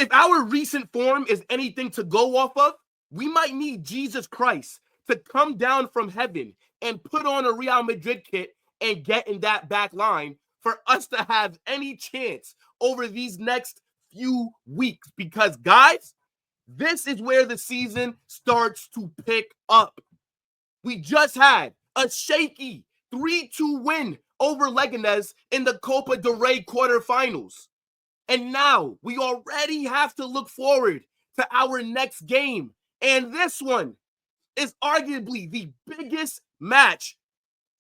If our recent form is anything to go off of, we might need Jesus Christ to come down from heaven and put on a Real Madrid kit and get in that back line for us to have any chance over these next few weeks. Because, guys, this is where the season starts to pick up. We just had a shaky 3-2 win over Leganés in the Copa del Rey quarterfinals. And now we already have to look forward to our next game. And this one is arguably the biggest match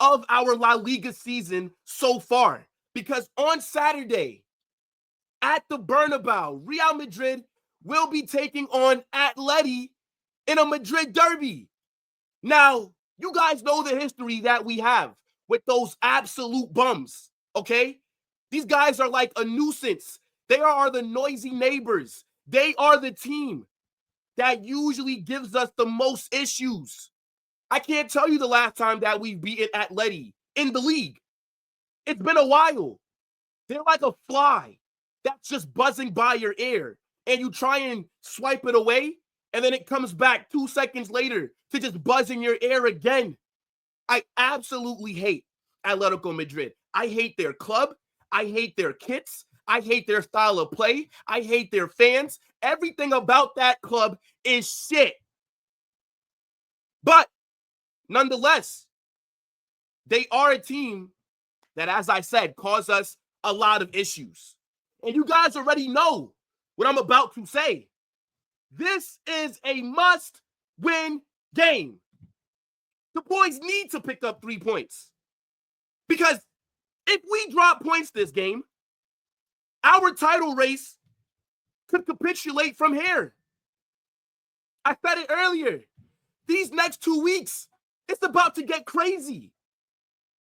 of our La Liga season so far. Because on Saturday at the Bernabeu, Real Madrid will be taking on Atleti in a Madrid Derby. Now, you guys know the history that we have with those absolute bums, okay? These guys are like a nuisance. They are the noisy neighbors. They are the team that usually gives us the most issues. I can't tell you the last time that we've beaten Atleti in the league. It's been a while. They're like a fly that's just buzzing by your ear, and you try and swipe it away, and then it comes back 2 seconds later to just buzz in your ear again. I absolutely hate Atletico Madrid. I hate their club. I hate their kits. I hate their style of play. I hate their fans. Everything about that club is shit. But nonetheless, they are a team that, as I said, cause us a lot of issues. And you guys already know what I'm about to say. This is a must-win game. The boys need to pick up 3 points. Because if we drop points this game, our title race could capitulate from here. I said it earlier. These next 2 weeks, it's about to get crazy.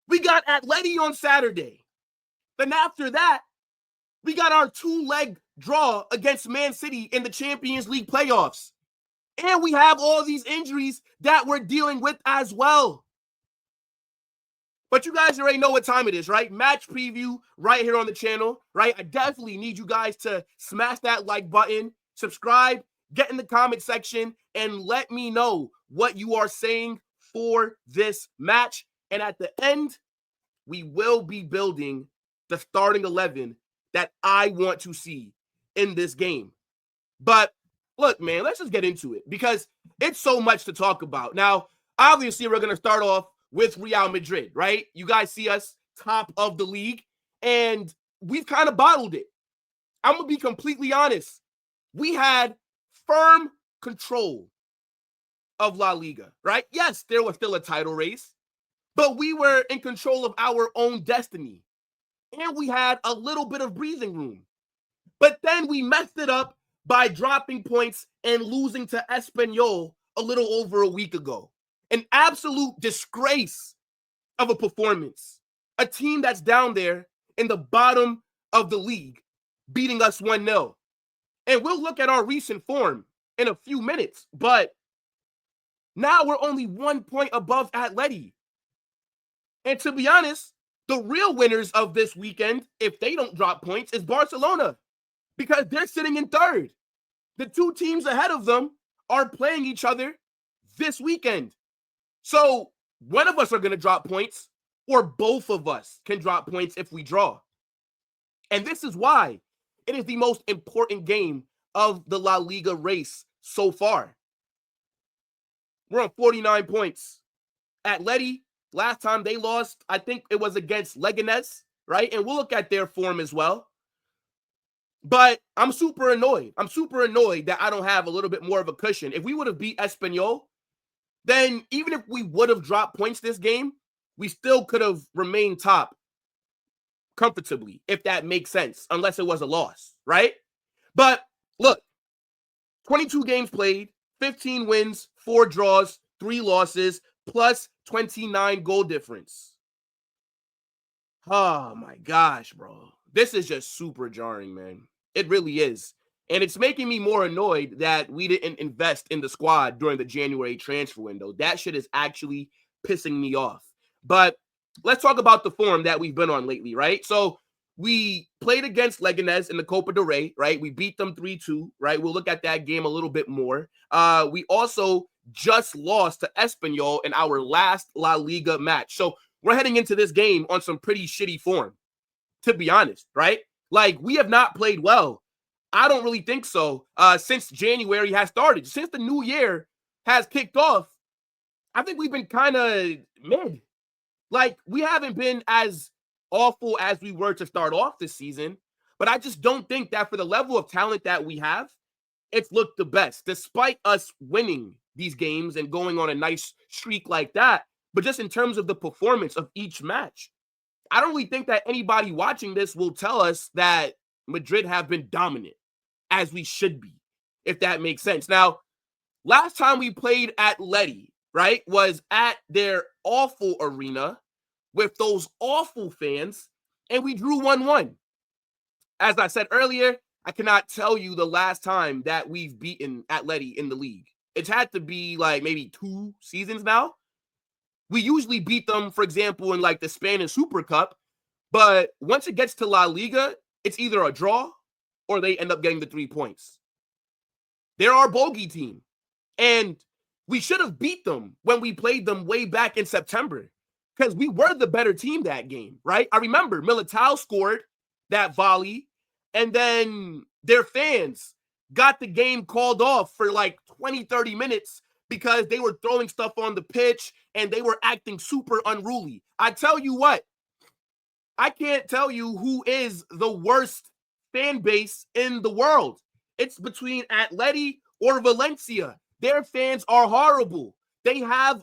We got Atleti on Saturday. Then after that, we got our 2-leg draw against Man City in the Champions League playoffs. And we have all these injuries that we're dealing with as well. But you guys already know what time it is, right? Match preview right here on the channel, right? I definitely need you guys to smash that like button, subscribe, get in the comment section, and let me know what you are saying for this match. And at the end, we will be building the starting 11 that I want to see in this game. But look, man, let's just get into it because it's so much to talk about. Now, obviously, we're going to start off with Real Madrid, right? You guys see us top of the league, and we've kind of bottled it. I'm going to be completely honest. We had firm control of La Liga, right? Yes, there was still a title race, but we were in control of our own destiny, and we had a little bit of breathing room. But then we messed it up by dropping points and losing to Espanyol a little over a week ago. An absolute disgrace of a performance. A team that's down there in the bottom of the league, beating us 1-0. And we'll look at our recent form in a few minutes, but now we're only 1 point above Atleti. And to be honest, the real winners of this weekend, if they don't drop points, is Barcelona, because they're sitting in third. The 2 teams ahead of them are playing each other this weekend. So one of us are going to drop points, or both of us can drop points if we draw. And this is why it is the most important game of the La Liga race so far. We're on 49 points. Atleti, last time they lost, I think it was against Leganés, right? And we'll look at their form as well. But I'm super annoyed. I'm super annoyed that I don't have a little bit more of a cushion. If we would have beat Espanyol, then even if we would have dropped points this game, we still could have remained top comfortably, if that makes sense, unless it was a loss, right? But look, 22 games played, 15 wins, 4 draws, 3 losses, plus 29 goal difference. Oh my gosh, bro. This is just super jarring, man. It really is. And it's making me more annoyed that we didn't invest in the squad during the January transfer window. That shit is actually pissing me off. But let's talk about the form that we've been on lately, right? So we played against Leganés in the Copa del Rey, right? We beat them 3-2, right? We'll look at that game a little bit more. We also just lost to Espanyol in our last La Liga match. So we're heading into this game on some pretty shitty form, to be honest, right? Like, we have not played well. I don't really think so. Since January has started, since the new year has kicked off, I think we've been kind of mid. Like, we haven't been as awful as we were to start off this season, but I just don't think that for the level of talent that we have, it's looked the best, despite us winning these games and going on a nice streak like that. But just in terms of the performance of each match, I don't really think that anybody watching this will tell us that Madrid have been dominant as we should be, if that makes sense. Now, last time we played Atleti, right, was at their awful arena with those awful fans, and we drew 1-1. As I said earlier, I cannot tell you the last time that we've beaten Atleti in the league. It's had to be like maybe 2 seasons now. We usually beat them, for example, in like the Spanish Super Cup, but once it gets to La Liga, it's either a draw or they end up getting the 3 points. They're our bogey team. And we should have beat them when we played them way back in September because we were the better team that game, right? I remember Militao scored that volley, and then their fans got the game called off for like 20, 30 minutes because they were throwing stuff on the pitch and they were acting super unruly. I tell you what, I can't tell you who is the worst fan base in the world. It's between Atleti or Valencia. Their fans are horrible. They have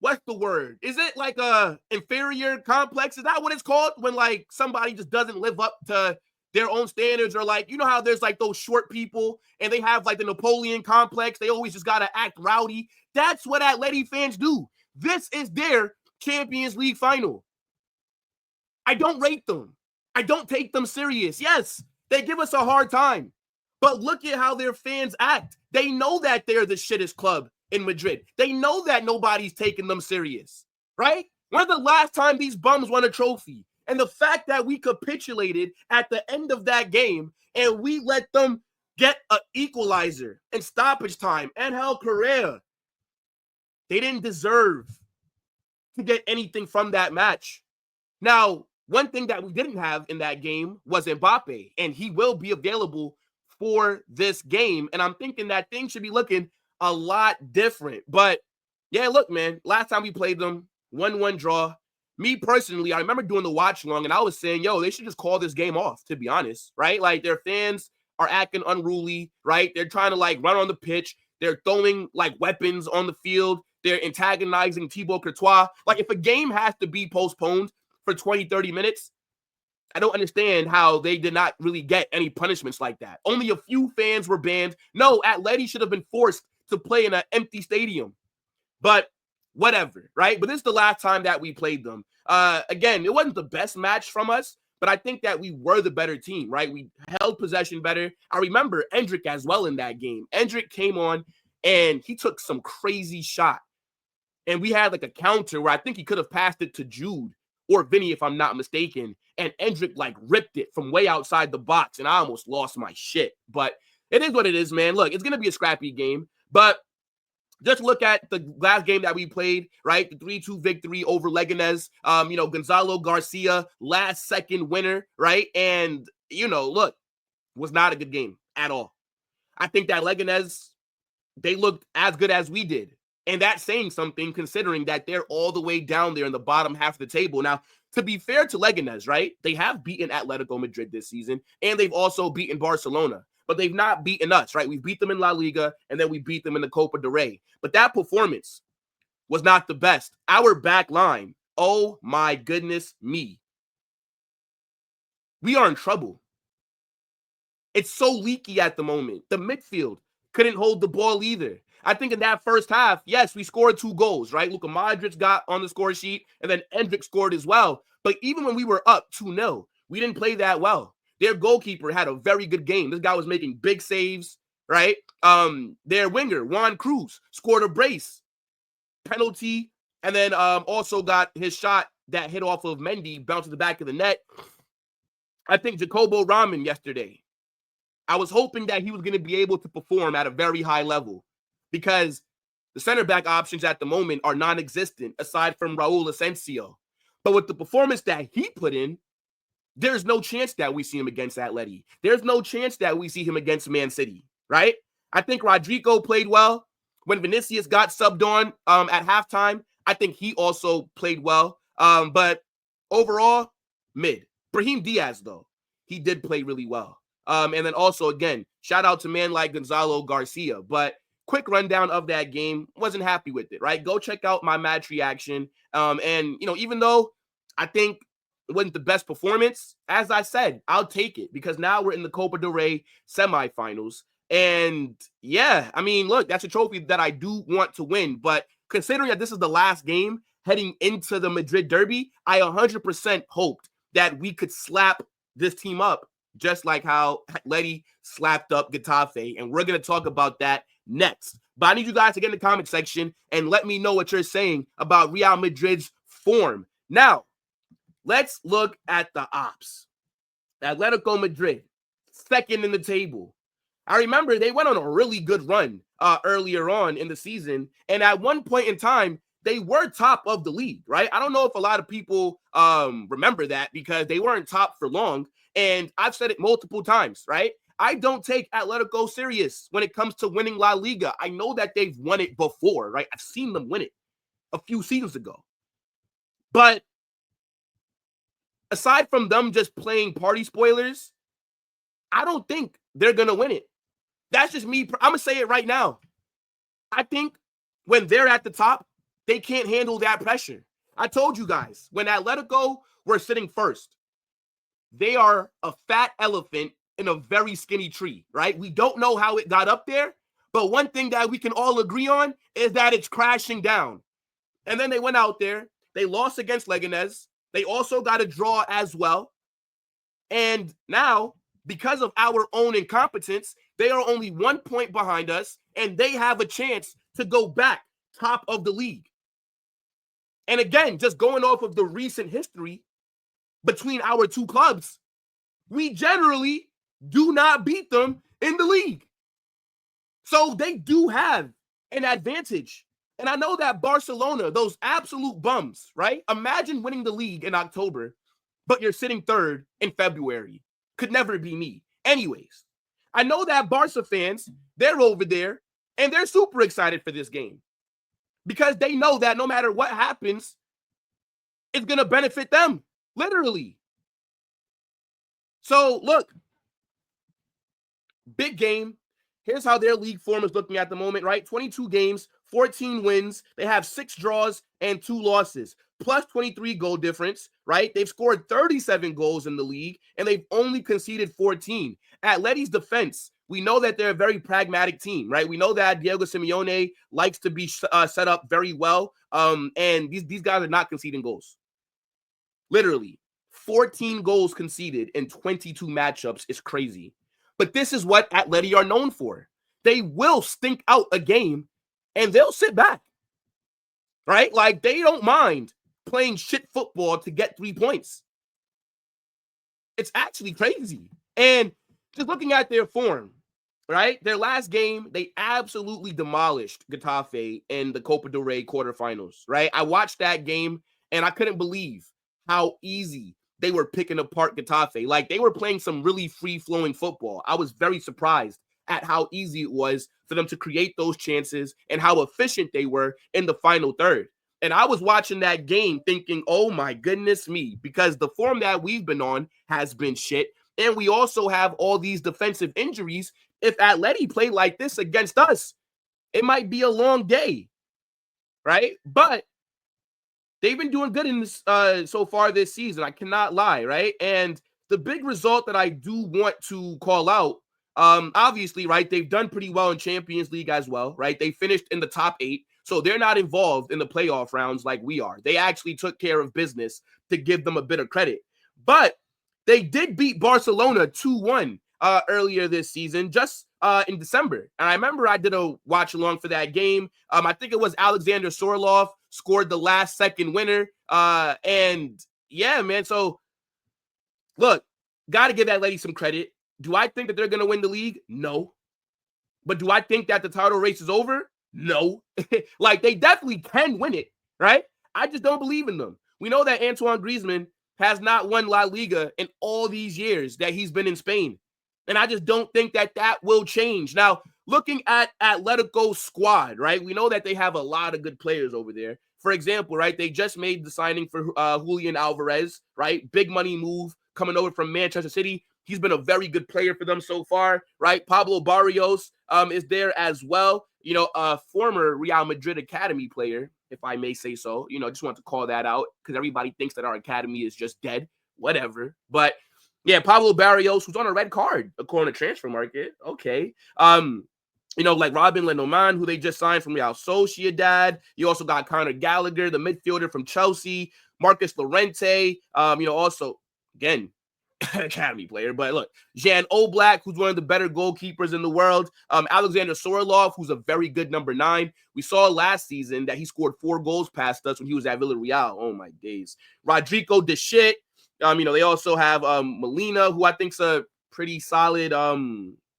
what's the word? Is it like a inferior complex? Is that what it's called? When like somebody just doesn't live up to their own standards, or like, you know how there's like those short people and they have like the Napoleon complex. They always just gotta act rowdy. That's what Atleti fans do. This is their Champions League final. I don't rate them. I don't take them serious. Yes, they give us a hard time. But look at how their fans act. They know that they're the shittest club in Madrid. They know that nobody's taking them serious, right? When's the last time these bums won a trophy? And the fact that we capitulated at the end of that game and we let them get an equalizer in stoppage time, and Angel Correa, they didn't deserve to get anything from that match. Now, one thing that we didn't have in that game was Mbappe, and he will be available for this game. And I'm thinking that things should be looking a lot different. But yeah, look, man, last time we played them, 1-1 draw. Me personally, I remember doing the watch along and I was saying, yo, they should just call this game off, to be honest, right? Like, their fans are acting unruly, right? They're trying to like run on the pitch. They're throwing like weapons on the field. They're antagonizing Thibaut Courtois. Like, if a game has to be postponed for 20, 30 minutes, I don't understand how they did not really get any punishments like that. Only a few fans were banned. No, Atleti should have been forced to play in an empty stadium. But whatever, right? But this is the last time that we played them. Again, it wasn't the best match from us, but I think that we were the better team, right? We held possession better. I remember Endrick as well in that game. Endrick came on and he took some crazy shot. And we had like a counter where I think he could have passed it to Jude or Vinny, if I'm not mistaken. And Endrick like ripped it from way outside the box, and I almost lost my shit. But it is what it is, man. Look, it's going to be a scrappy game. But just look at the last game that we played, right? The 3-2 victory over Leganés. Gonzalo Garcia, last second winner, right? And, look, was not a good game at all. I think that Leganés, they looked as good as we did. And that's saying something, considering that they're all the way down there in the bottom half of the table. Now, to be fair to Leganés, right? They have beaten Atletico Madrid this season, and they've also beaten Barcelona. But they've not beaten us, right? We beat them in La Liga, and then we beat them in the Copa del Rey. But that performance was not the best. Our back line, oh my goodness me. We are in trouble. It's so leaky at the moment. The midfield couldn't hold the ball either. I think in that first half, yes, we scored 2 goals, right? Luka Modric got on the score sheet, and then Endrick scored as well. But even when we were up 2-0, we didn't play that well. Their goalkeeper had a very good game. This guy was making big saves, right? Their winger, Juan Cruz, scored a brace, penalty, and then also got his shot that hit off of Mendy bounced to the back of the net. I think Jacobo Ramen yesterday, I was hoping that he was going to be able to perform at a very high level because the center back options at the moment are non-existent aside from Raul Asensio. But with the performance that he put in, there's no chance that we see him against Atleti. There's no chance that we see him against Man City, right? I think Rodrigo played well. When Vinicius got subbed on at halftime, I think he also played well. But overall, mid. Brahim Diaz, though, he did play really well. And then also, again, shout out to man like Gonzalo Garcia. But quick rundown of that game, wasn't happy with it, right? Go check out my match reaction. And, even though I think it wasn't the best performance, as I said, I'll take it because now we're in the Copa del Rey semifinals. And yeah, I mean, look, that's a trophy that I do want to win. But considering that this is the last game heading into the Madrid Derby, I 100% hoped that we could slap this team up just like how Atleti slapped up Getafe. And we're going to talk about that next. But I need you guys to get in the comment section and let me know what you're saying about Real Madrid's form. Now, let's look at the ops. Atletico Madrid, second in the table. I remember they went on a really good run earlier on in the season. And at one point in time, they were top of the league, right? I don't know if a lot of people remember that because they weren't top for long. And I've said it multiple times, right? I don't take Atletico serious when it comes to winning La Liga. I know that they've won it before, right? I've seen them win it a few seasons ago. But aside from them just playing party spoilers, I don't think they're going to win it. That's just me. I'm going to say it right now. I think when they're at the top, they can't handle that pressure. I told you guys, when Atletico were sitting first, they are a fat elephant in a very skinny tree, right? We don't know how it got up there, but one thing that we can all agree on is that it's crashing down. And then they went out there. They lost against Leganés. They also got a draw as well. And now, because of our own incompetence, they are only 1 point behind us, and they have a chance to go back top of the league. And again, just going off of the recent history between our two clubs, we generally do not beat them in the league. So they do have an advantage. And I know that Barcelona, those absolute bums, right? Imagine winning the league in October, but you're sitting third in February. Could never be me. Anyways, I know that Barca fans, they're over there, and they're super excited for this game because they know that no matter what happens, it's going to benefit them, literally. So, look, big game. Here's how their league form is looking at the moment, right? 22 games, 14 wins. They have 6 draws and 2 losses, plus 23 goal difference, right? They've scored 37 goals in the league, and they've only conceded 14. Atleti's defense, we know that they're a very pragmatic team, right? We know that Diego Simeone likes to be set up very well, and these guys are not conceding goals. Literally, 14 goals conceded in 22 matchups is crazy. But this is what Atleti are known for. They will stink out a game, and they'll sit back, right? Like, they don't mind playing shit football to get 3 points. It's actually crazy. And just looking at their form, right? Their last game, they absolutely demolished Getafe in the Copa del Rey quarterfinals, right? I watched that game, and I couldn't believe how easy they were picking apart Getafe. Like, they were playing some really free-flowing football. I was very surprised at how easy it was for them to create those chances and how efficient they were in the final third. And I was watching that game thinking, oh my goodness me, because the form that we've been on has been shit. And we also have all these defensive injuries. If Atleti play like this against us, it might be a long day, right? But they've been doing good in this so far this season. I cannot lie, right? And the big result that I do want to call out, obviously, right, they've done pretty well in Champions League as well, right? They finished in the top 8, so they're not involved in the playoff rounds like we are. They actually took care of business to give them a bit of credit. But they did beat Barcelona 2-1 earlier this season, just in December. And I remember I did a watch along for that game. I think it was Alexander Sorloth scored the last second winner And yeah, man. So look, got to give that lady some credit. Do I think that they're going to win the league? No. But do I think that the title race is over? No. Like, they definitely can win it, right? I just don't believe in them. We know that Antoine Griezmann has not won La Liga in all these years that he's been in Spain. And I just don't think that that will change. Now, looking at Atletico's squad, right? We know that they have a lot of good players over there. For example, right, they just made the signing for Julian Alvarez, right? Big money move coming over from Manchester City. He's been a very good player for them so far, right? Pablo Barrios is there as well. You know, a former Real Madrid academy player, if I may say so. You know, just want to call that out because everybody thinks that our academy is just dead. Whatever. But yeah, Pablo Barrios, who's on a red card according to Transfer Market. Okay. You know, like Robin Lenoman, who they just signed from Real Sociedad. You also got Conor Gallagher, the midfielder from Chelsea. Marcus Llorente. You know, also, again, academy player. But look, Jan Oblak, who's one of the better goalkeepers in the world. Alexander Sorolov, who's a very good number 9. We saw last season that he scored 4 goals past us when he was at Villarreal. Oh, my days. Rodrigo De Shit. You know, they also have Molina, who I think's a pretty solid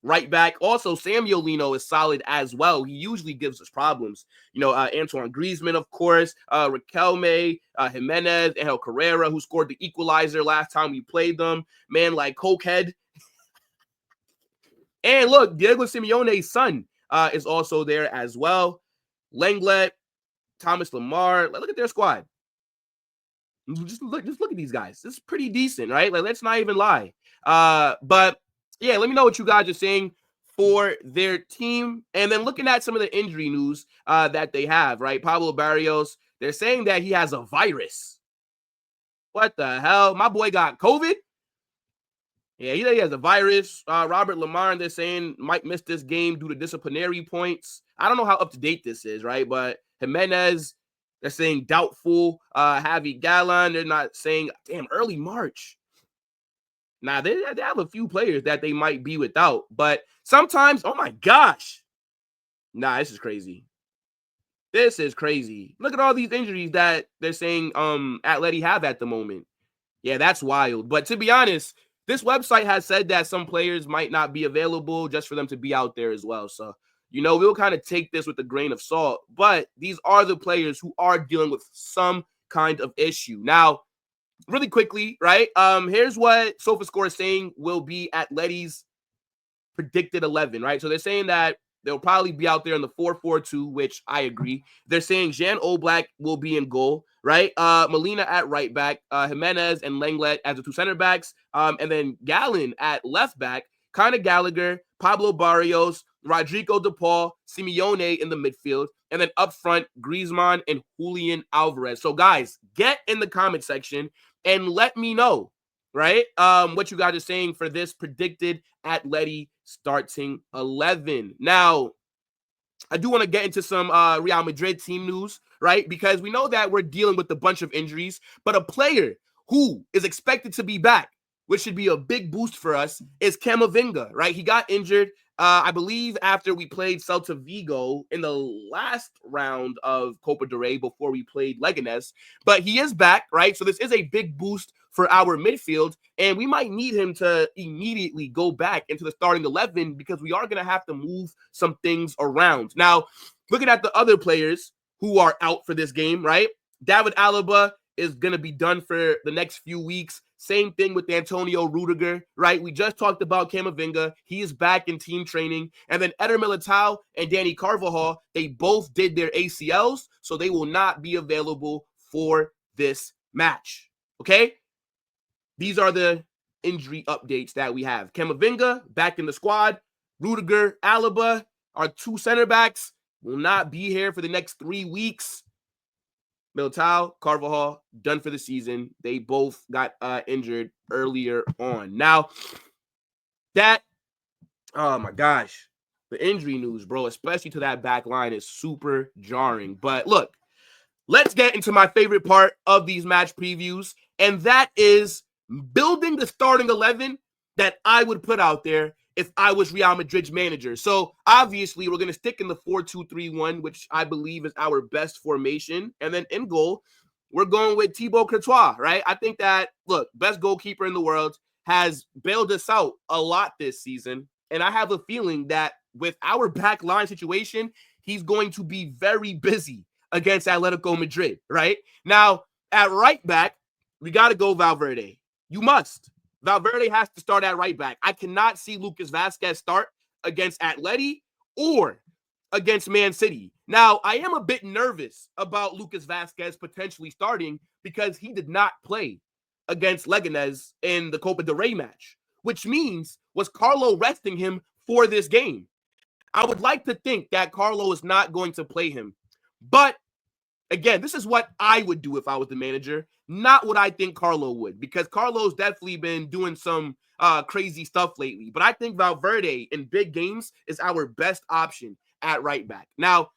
right back. Also, Samuel Lino is solid as well. He usually gives us problems. You know, Antoine Griezmann, of course, Riquelme, Jimenez, Angel Carrera, who scored the equalizer last time we played them. Man like Cokehead. And look, Diego Simeone's son is also there as well. Lenglet, Thomas Lemar. Look at their squad. Just look at these guys. This is pretty decent, right? Like, let's not even lie. But yeah, let me know what you guys are saying for their team. And then looking at some of the injury news that they have, right? Pablo Barrios, they're saying that he has a virus. What the hell? My boy got COVID? Yeah, he has a virus. Robert Lamar, they're saying, might miss this game due to disciplinary points. I don't know how up to date this is, right? But Jimenez, they're saying doubtful. Javi Gallan, they're not saying, damn, early March. Now, they have a few players that they might be without. But sometimes, oh my gosh. Nah, this is crazy. This is crazy. Look at all these injuries that they're saying Atleti have at the moment. Yeah, that's wild. But to be honest, this website has said that some players might not be available just for them to be out there as well. So, you know, we'll kind of take this with a grain of salt. But these are the players who are dealing with some kind of issue. Now, really quickly, right? Here's what SofaScore is saying will be Atleti's predicted 11, right? So they're saying that they'll probably be out there in the 4-4-2, which I agree. They're saying Jan Oblak will be in goal, right? Molina at right back, Jimenez and Lenglet as the 2 center backs, and then Gallen at left back, Conor Gallagher, Pablo Barrios, Rodrigo De Paul, Simeone in the midfield, and then up front, Griezmann and Julian Alvarez. So guys, get in the comment section and let me know, right? What you guys are saying for this predicted Atleti starting 11. Now, I do want to get into some Real Madrid team news, right? Because we know that we're dealing with a bunch of injuries, but a player who is expected to be back, which should be a big boost for us, is Camavinga, right? He got injured, I believe, after we played Celta Vigo in the last round of Copa del Rey before we played Leganés. But he is back, right? So this is a big boost for our midfield, and we might need him to immediately go back into the starting 11 because we are going to have to move some things around. Now, looking at the other players who are out for this game, right? David Alaba is going to be done for the next few weeks. Same thing with Antonio Rudiger, right? We just talked about Camavinga. He is back in team training. And then Eder Militao and Danny Carvajal, they both did their ACLs, so they will not be available for this match, okay? These are the injury updates that we have. Camavinga back in the squad. Rudiger, Alaba, our 2 center backs, will not be here for the next 3 weeks. Militao, Carvajal, done for the season. They both got injured earlier on. Now, oh my gosh, the injury news, bro, especially to that back line, is super jarring. But look, let's get into my favorite part of these match previews, and that is building the starting 11 that I would put out there if I was Real Madrid's manager. So obviously we're going to stick in the 4-2-3-1, which I believe is our best formation. And then in goal, we're going with Thibaut Courtois, right? I think that, look, best goalkeeper in the world, has bailed us out a lot this season. And I have a feeling that with our back line situation, he's going to be very busy against Atletico Madrid, right? Now, at right back, we got to go Valverde. You must. Valverde has to start at right back. I cannot see Lucas Vazquez start against Atleti or against Man City. Now, I am a bit nervous about Lucas Vazquez potentially starting because he did not play against Leganés in the Copa del Rey match, which means was Carlo resting him for this game? I would like to think that Carlo is not going to play him. But again, this is what I would do if I was the manager, not what I think Carlo would, because Carlo's definitely been doing some crazy stuff lately. But I think Valverde in big games is our best option at right back. Now,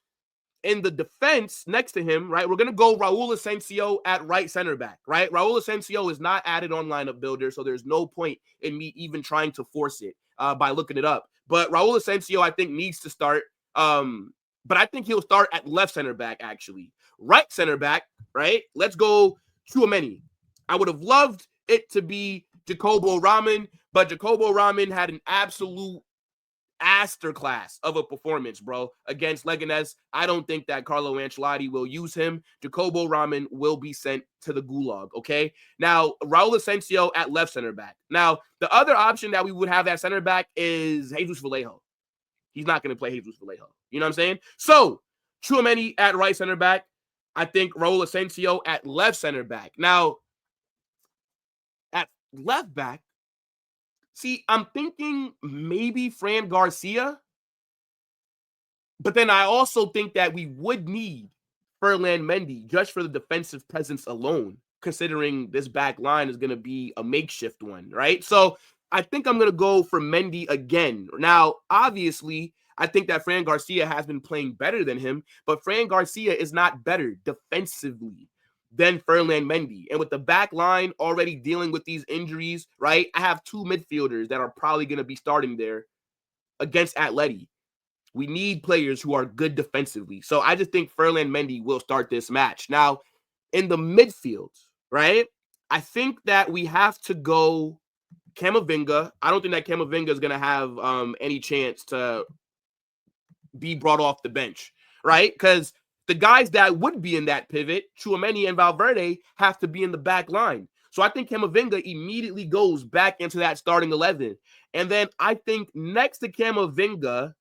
in the defense next to him, right, we're going to go Raul Asensio at right center back, right? Raul Asensio is not added on lineup builder, so there's no point in me even trying to force it by looking it up. But Raul Asensio, I think, needs to start. But I think he'll start at left center back, actually. Right center back, right? Let's go Tchouaméni. I would have loved it to be Jacobo Ramen, but Jacobo Ramen had an absolute masterclass of a performance, bro, against Leganés. I don't think that Carlo Ancelotti will use him. Jacobo Ramen will be sent to the gulag, okay? Now, Raul Asensio at left center back. Now, the other option that we would have at center back is Jesus Vallejo. He's not going to play Jesus Vallejo. You know what I'm saying? So, Tchouaméni at right center back. I think Raul Asensio at left center back. Now, at left back, see, I'm thinking maybe Fran Garcia, but then I also think that we would need Ferland Mendy just for the defensive presence alone, considering this back line is going to be a makeshift one, right? So I think I'm going to go for Mendy again. Now, obviously, I think that Fran Garcia has been playing better than him, but Fran Garcia is not better defensively than Ferland Mendy. And with the back line already dealing with these injuries, right, I have two midfielders that are probably going to be starting there against Atleti. We need players who are good defensively. So I just think Ferland Mendy will start this match. Now, in the midfield, right, I think that we have to go Camavinga. I don't think that Camavinga is going to have any chance to be brought off the bench, right? Because the guys that would be in that pivot, Tchouaméni and Valverde, have to be in the back line. So I think Camavinga immediately goes back into that starting 11. And then I think next to Camavinga,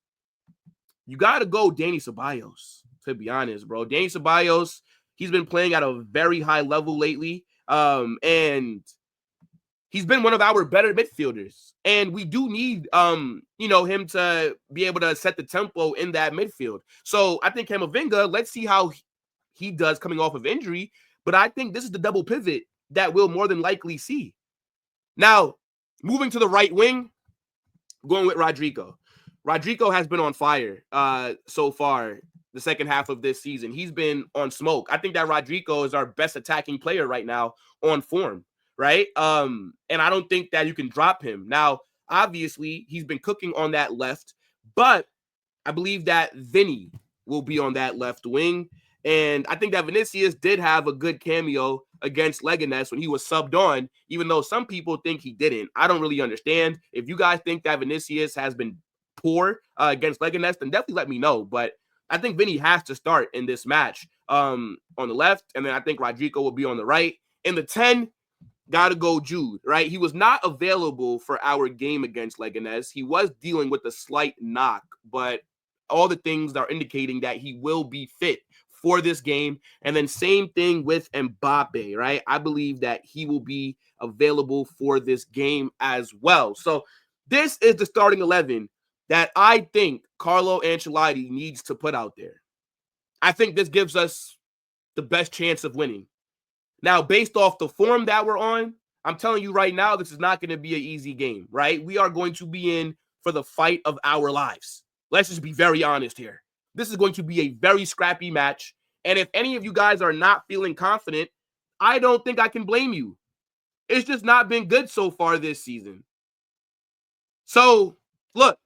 you got to go Dani Ceballos, to be honest, bro. Dani Ceballos, he's been playing at a very high level lately. And he's been one of our better midfielders. And we do need, him to be able to set the tempo in that midfield. So I think Camavinga, let's see how he does coming off of injury. But I think this is the double pivot that we'll more than likely see. Now, moving to the right wing, going with Rodrigo. Rodrigo has been on fire so far the second half of this season. He's been on smoke. I think that Rodrigo is our best attacking player right now on form. Right? And I don't think that you can drop him. Now, obviously, he's been cooking on that left, but I believe that Vinny will be on that left wing. And I think that Vinicius did have a good cameo against Leganés when he was subbed on, even though some people think he didn't. I don't really understand. If you guys think that Vinicius has been poor against Leganés, then definitely let me know. But I think Vinny has to start in this match on the left, and then I think Rodrigo will be on the right. In the 10, got to go Jude, right? He was not available for our game against Leganés. He was dealing with a slight knock, but all the things are indicating that he will be fit for this game. And then same thing with Mbappe, right? I believe that he will be available for this game as well. So this is the starting 11 that I think Carlo Ancelotti needs to put out there. I think this gives us the best chance of winning. Now, based off the form that we're on, I'm telling you right now, this is not going to be an easy game, right? We are going to be in for the fight of our lives. Let's just be very honest here. This is going to be a very scrappy match. And if any of you guys are not feeling confident, I don't think I can blame you. It's just not been good so far this season. So, look,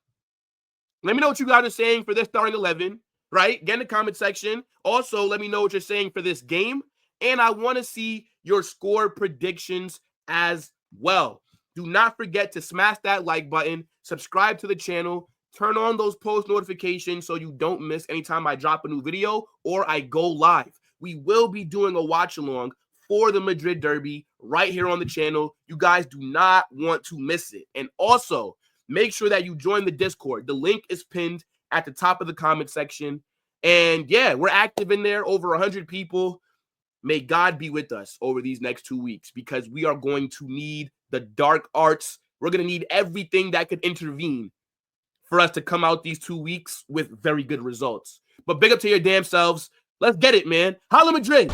let me know what you guys are saying for this starting 11, right? Get in the comment section. Also, let me know what you're saying for this game. And I want to see your score predictions as well. Do not forget to smash that like button, subscribe to the channel, turn on those post notifications so you don't miss anytime I drop a new video or I go live. We will be doing a watch along for the Madrid Derby right here on the channel. You guys do not want to miss it. And also, make sure that you join the Discord. The link is pinned at the top of the comment section. And yeah, we're active in there, over 100 people. May God be with us over these next 2 weeks because we are going to need the dark arts. We're going to need everything that could intervene for us to come out these 2 weeks with very good results. But big up to your damn selves. Let's get it, man. Holla Madrid.